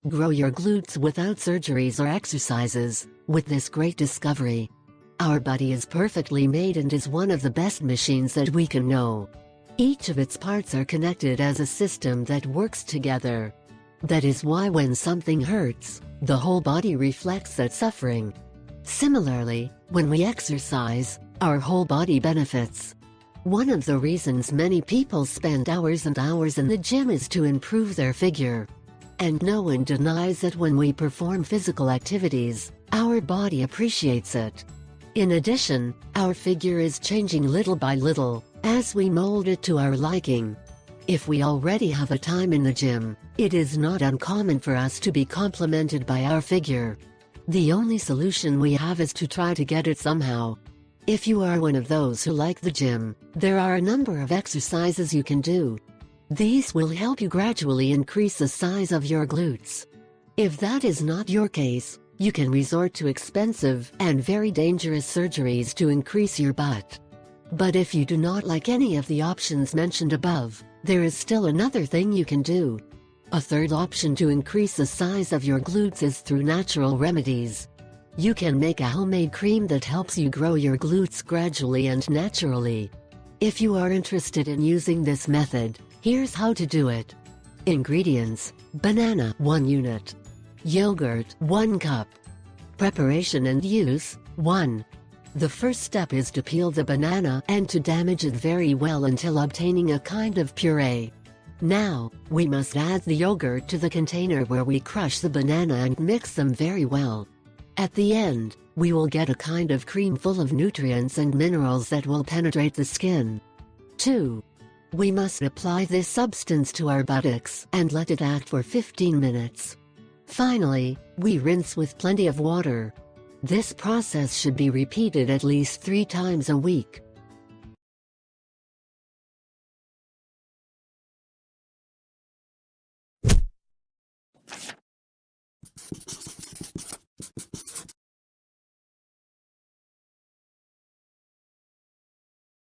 Grow your glutes without surgeries or exercises. With this great discovery, our body is perfectly made and is one of the best machines that we can know. Each of its parts are connected as a system that works together. That is why when something hurts, the whole body reflects that suffering. Similarly, when we exercise, our whole body benefits. One of the reasons many people spend hours and hours in the gym is to improve their figure. And no one denies that when we perform physical activities, our body appreciates it. In addition, our figure is changing little by little, as we mold it to our liking. If we already have a time in the gym, it is not uncommon for us to be complimented by our figure. The only solution we have is to try to get it somehow. If you are one of those who like the gym, there are a number of exercises you can do. These will help you gradually increase the size of your glutes. If that is not your case, you can resort to expensive and very dangerous surgeries to increase your butt. But if you do not like any of the options mentioned above, there is still another thing you can do. A third option to increase the size of your glutes is through natural remedies. You can make a homemade cream that helps you grow your glutes gradually and naturally. If you are interested in using this method, here's how to do it. Ingredients: banana 1 unit, yogurt 1 cup. Preparation and use: 1. The first step is to peel the banana and to damage it very well until obtaining a kind of puree. Now, we must add the yogurt to the container where we crush the banana and mix them very well. At the end, we will get a kind of cream full of nutrients and minerals that will penetrate the skin. 2. We must apply this substance to our buttocks and let it act for 15 minutes. Finally, we rinse with plenty of water. This process should be repeated at least 3 times a week.